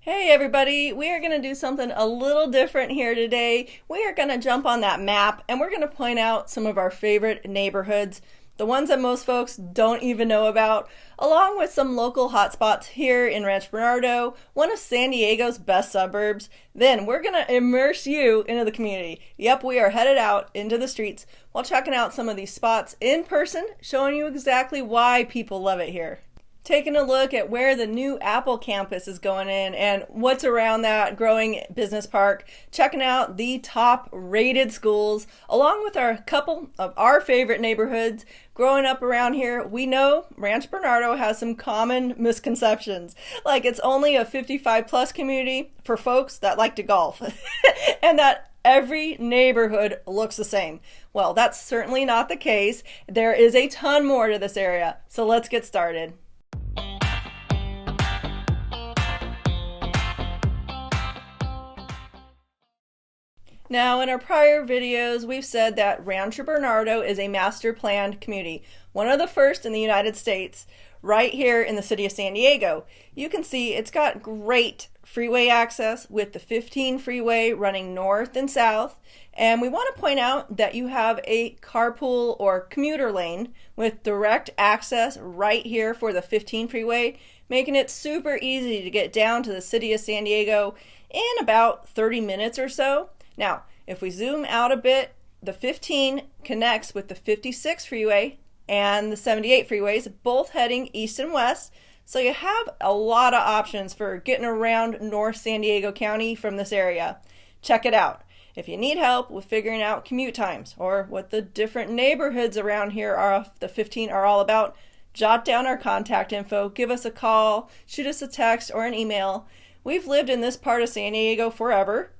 Hey everybody, we are going to do something a little different here today. We are going to jump on that map and we're going to point out some of our favorite neighborhoods, the ones that most folks don't even know about, along with some local hotspots here in Rancho Bernardo, one of San Diego's best suburbs. Then we're going to immerse you into the community. Yep, we are headed out into the streets while checking out some of these spots in person, showing you exactly why people love it here. Taking a look at where the new Apple campus is going in and what's around that growing business park, checking out the top rated schools, along with our couple of our favorite neighborhoods. Growing up around here, we know Rancho Bernardo has some common misconceptions, like it's only a 55 plus community for folks that like to golf, and that every neighborhood looks the same. Well, that's certainly not the case. There is a ton more to this area, so let's get started. Now, in our prior videos, we've said that Rancho Bernardo is a master planned community, one of the first in the United States, right here in the city of San Diego. You can see it's got great freeway access with the 15 freeway running north and south. And we want to point out that you have a carpool or commuter lane with direct access right here for the 15 freeway, making it super easy to get down to the city of San Diego in about 30 minutes or so. Now, if we zoom out a bit, the 15 connects with the 56 freeway and the 78 freeways, both heading east and west. So you have a lot of options for getting around North San Diego County from this area. Check it out. If you need help with figuring out commute times or what the different neighborhoods around here are, the 15 are all about, jot down our contact info, give us a call, shoot us a text or an email. We've lived in this part of San Diego forever.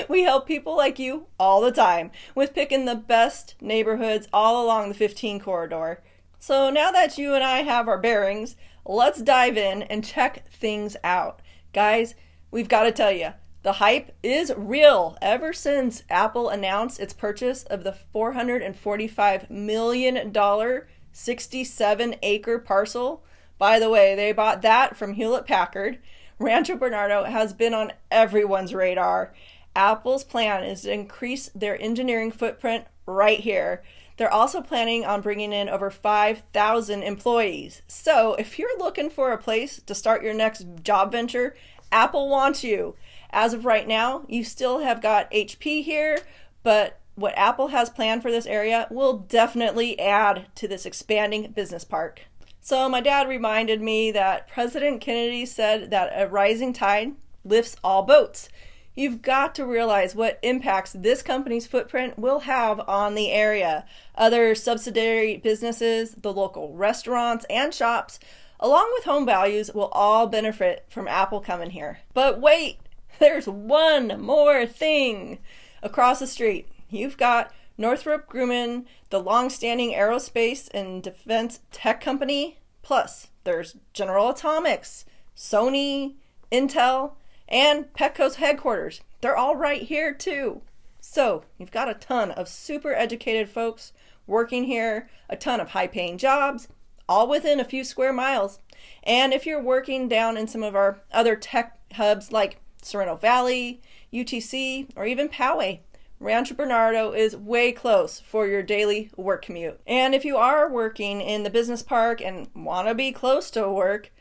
We help people like you all the time with picking the best neighborhoods all along the 15 corridor. So now that you and I have our bearings, let's dive in and check things out. Guys, we've got to tell you, the hype is real. Ever since Apple announced its purchase of the $445 million 67-acre parcel. By the way, they bought that from Hewlett-Packard. Rancho Bernardo has been on everyone's radar. Apple's plan is to increase their engineering footprint right here. They're also planning on bringing in over 5,000 employees. So if you're looking for a place to start your next job venture, Apple wants you. As of right now, you still have got HP here, but what Apple has planned for this area will definitely add to this expanding business park. So my dad reminded me that President Kennedy said that a rising tide lifts all boats. You've got to realize what impacts this company's footprint will have on the area. Other subsidiary businesses, the local restaurants and shops, along with home values, will all benefit from Apple coming here. But wait, there's one more thing. Across the street, you've got Northrop Grumman, the long-standing aerospace and defense tech company. Plus, there's General Atomics, Sony, Intel, and Petco's headquarters. They're all right here too. So you've got a ton of super educated folks working here, a ton of high-paying jobs, all within a few square miles. And if you're working down in some of our other tech hubs like Sorrento Valley, UTC, or even Poway, Rancho Bernardo is way close for your daily work commute. And if you are working in the business park and want to be close to work,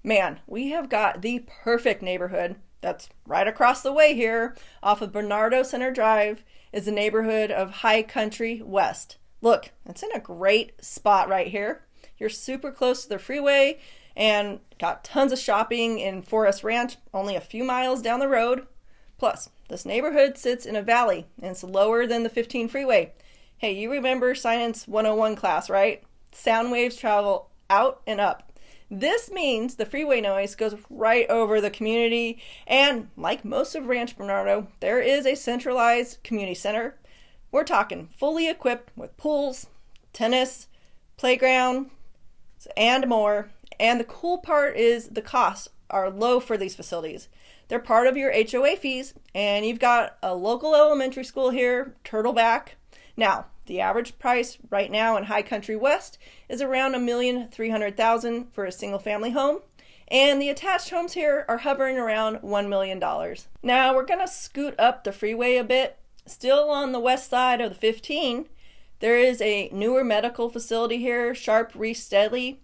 man, we have got the perfect neighborhood that's right across the way here off of Bernardo Center Drive is the neighborhood of High Country West. Look, it's in a great spot right here. You're super close to the freeway and got tons of shopping in Forest Ranch, only a few miles down the road. Plus, this neighborhood sits in a valley and it's lower than the 15 freeway. Hey, you remember Science 101 class, right? Sound waves travel out and up. This means the freeway noise goes right over the community, and like most of Rancho Bernardo, there is a centralized community center. We're talking fully equipped with pools, tennis, playground, and more. And the cool part is the costs are low for these facilities. They're part of your HOA fees, and you've got a local elementary school here, Turtleback. Now, the average price right now in High Country West is around $1,300,000 for a single family home, And the attached homes here are hovering around $1 million. Now we're going to scoot up the freeway a bit. Still on the west side of the 15, there is a newer medical facility here, Sharp Reese Steadley.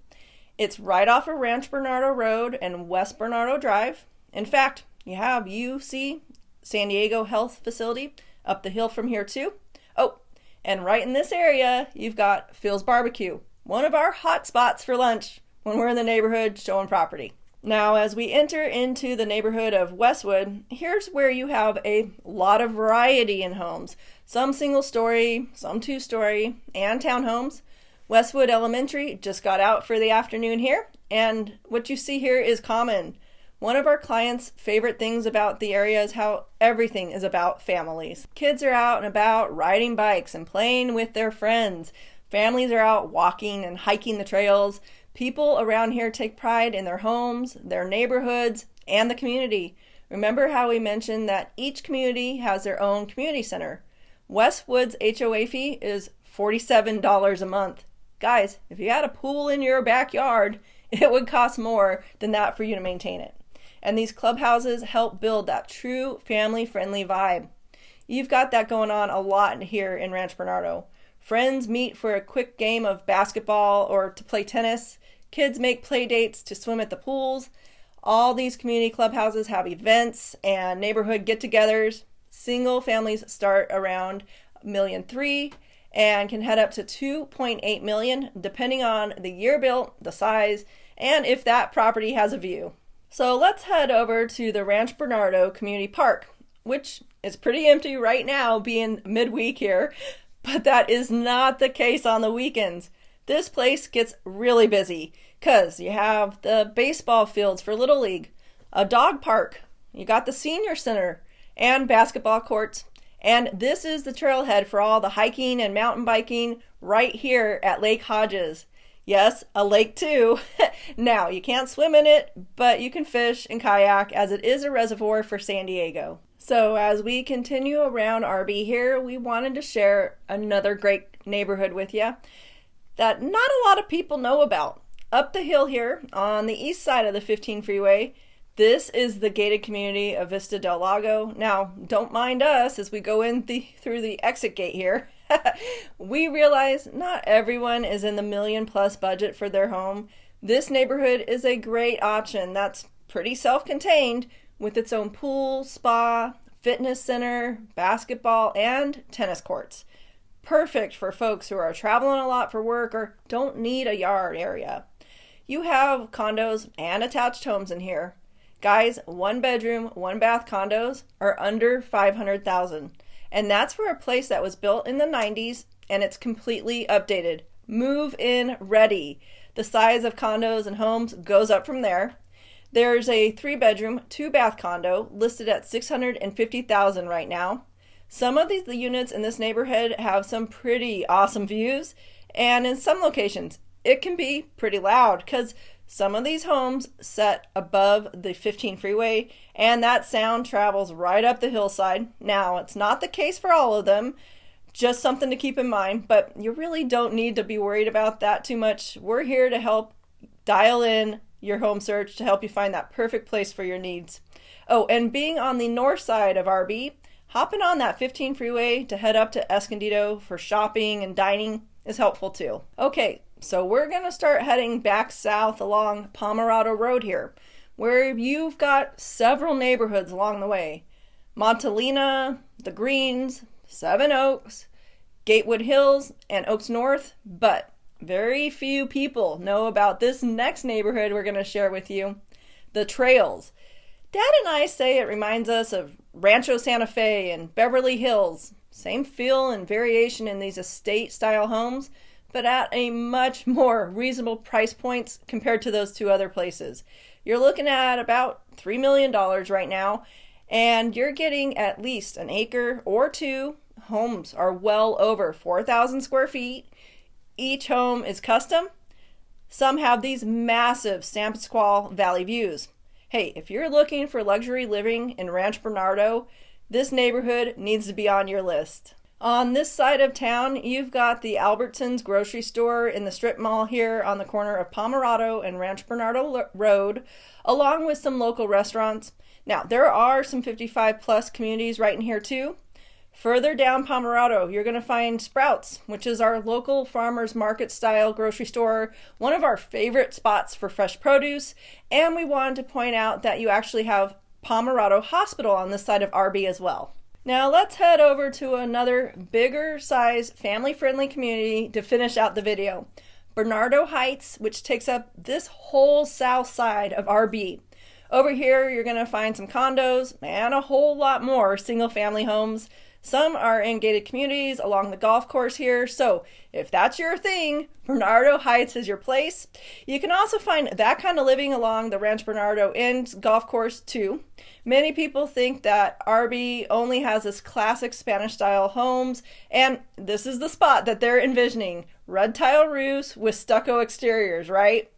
It's right off of Rancho Bernardo Road and West Bernardo Drive. In fact, you have UC San Diego Health Facility up the hill from here too. Oh, and right in this area, you've got Phil's Barbecue, one of our hot spots for lunch when we're in the neighborhood showing property. Now, as we enter into the neighborhood of Westwood, here's where you have a lot of variety in homes. Some single story, some two-story, and townhomes. Westwood Elementary just got out for the afternoon here, and what you see here is common. One of our clients' favorite things about the area is how everything is about families. Kids are out and about riding bikes and playing with their friends. Families are out walking and hiking the trails. People around here take pride in their homes, their neighborhoods, and the community. Remember how we mentioned that each community has their own community center. Westwood's HOA fee is $47 a month. Guys, if you had a pool in your backyard, it would cost more than that for you to maintain it. And these clubhouses help build that true family-friendly vibe. You've got that going on a lot here in Rancho Bernardo. Friends meet for a quick game of basketball or to play tennis. Kids make play dates to swim at the pools. All these community clubhouses have events and neighborhood get-togethers. Single families start around $1.3 million and can head up to $2.8 million depending on the year built, the size, and if that property has a view. So let's head over to the Rancho Bernardo Community Park, which is pretty empty right now being midweek here, but that is not the case on the weekends. This place gets really busy because you have the baseball fields for Little League, a dog park, you got the senior center, and basketball courts. And this is the trailhead for all the hiking and mountain biking right here at Lake Hodges. Yes, a lake too. Now, you can't swim in it, but you can fish and kayak as it is a reservoir for San Diego. So as we continue around RB here, we wanted to share another great neighborhood with you that not a lot of people know about. Up the hill here on the east side of the 15 freeway, this is the gated community of Vista Del Lago. Now, don't mind us as we go in through the exit gate here. We realize not everyone is in the $1 million+ budget for their home. This neighborhood is a great option that's pretty self-contained with its own pool, spa, fitness center, basketball, and tennis courts. Perfect for folks who are traveling a lot for work or don't need a yard area. You have condos and attached homes in here. Guys, 1 bedroom, 1 bath condos are under $500,000. And that's for a place that was built in the 90s and it's completely updated. Move in ready. The size of condos and homes goes up from there. There's a 3 bedroom, 2 bath condo listed at $650,000 right now. Some of the units in this neighborhood have some pretty awesome views, and in some locations it can be pretty loud because some of these homes set above the 15 freeway and that sound travels right up the hillside. Now, it's not the case for all of them, just something to keep in mind, but you really don't need to be worried about that too much. We're here to help dial in your home search to help you find that perfect place for your needs. Oh, and being on the north side of RB, hopping on that 15 freeway to head up to Escondido for shopping and dining is helpful too. Okay, so we're going to start heading back south along Pomerado Road here, where you've got several neighborhoods along the way. Montalina, The Greens, Seven Oaks, Gatewood Hills, and Oaks North, but very few people know about this next neighborhood we're going to share with you, The Trails. Dad and I say it reminds us of Rancho Santa Fe and Beverly Hills. Same feel and variation in these estate-style homes, but at a much more reasonable price points compared to those two other places. You're looking at about $3 million right now, and you're getting at least an acre or two. Homes are well over 4,000 square feet. Each home is custom. Some have these massive San Pasqual Valley views. Hey, if you're looking for luxury living in Rancho Bernardo, this neighborhood needs to be on your list. On this side of town, you've got the Albertsons grocery store in the strip mall here on the corner of Pomerado and Rancho Bernardo Road, along with some local restaurants. Now, there are some 55 plus communities right in here too. Further down Pomerado, you're going to find Sprouts, which is our local farmers market style grocery store, one of our favorite spots for fresh produce. And we wanted to point out that you actually have Pomerado Hospital on this side of RB as well. Now let's head over to another bigger size family friendly community to finish out the video. Bernardo Heights, which takes up this whole south side of RB. Over here you're going to find some condos and a whole lot more single family homes. Some are in gated communities along the golf course here, so if that's your thing, Bernardo Heights is your place. You can also find that kind of living along the Rancho Bernardo and golf course too. Many people think that RB only has this classic Spanish style homes, and this is the spot that they're envisioning. Red tile roofs with stucco exteriors, right?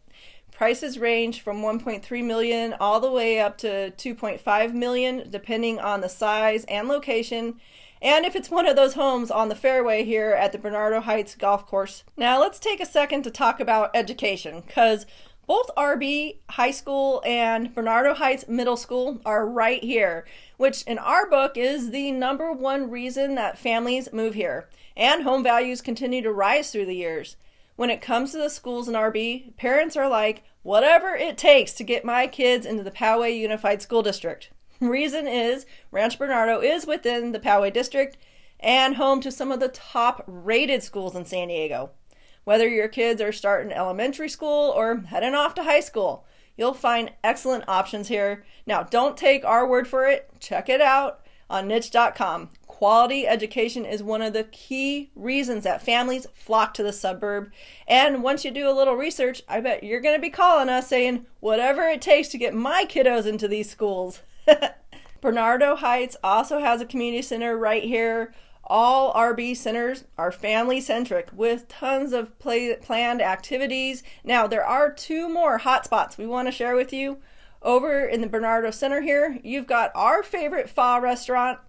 Prices range from 1.3 million all the way up to 2.5 million depending on the size and location. And if it's one of those homes on the fairway here at the Bernardo Heights golf course. Now let's take a second to talk about education, because both RB High School and Bernardo Heights Middle School are right here, which in our book is the #1 reason that families move here, and home values continue to rise through the years. When it comes to the schools in RB, parents are like, whatever it takes to get my kids into the Poway Unified School District. Reason is Rancho Bernardo is within the Poway district and home to some of the top rated schools in San Diego. Whether your kids are starting elementary school or heading off to high school, you'll find excellent options here. Now, don't take our word for it. Check it out on niche.com. Quality education is one of the key reasons that families flock to the suburb. And once you do a little research, I bet you're going to be calling us saying, whatever it takes to get my kiddos into these schools. Bernardo Heights also has a community center right here. All RB centers are family centric with tons of planned activities. Now, there are 2 more hotspots we want to share with you. Over in the Bernardo Center here, you've got our favorite pho restaurant.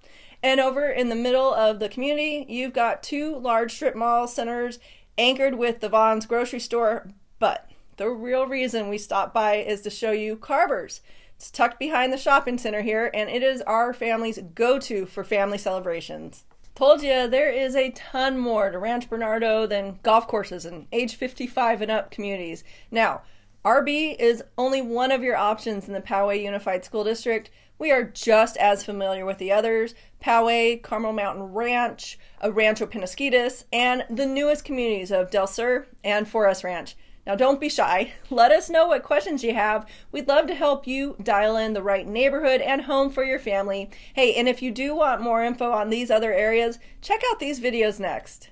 And over in the middle of the community, you've got 2 large strip mall centers anchored with the Vaughn's grocery store. But the real reason we stopped by is to show you Carver's. It's tucked behind the shopping center here, and it is our family's go-to for family celebrations. Told you, there is a ton more to Rancho Bernardo than golf courses and age 55 and up communities. Now, RB is only one of your options in the Poway Unified School District. We are just as familiar with the others: Poway, Carmel Mountain Ranch, Rancho Penasquitos, and the newest communities of Del Sur and Forest Ranch. Now, don't be shy. Let us know what questions you have. We'd love to help you dial in the right neighborhood and home for your family. Hey, and if you do want more info on these other areas, check out these videos next.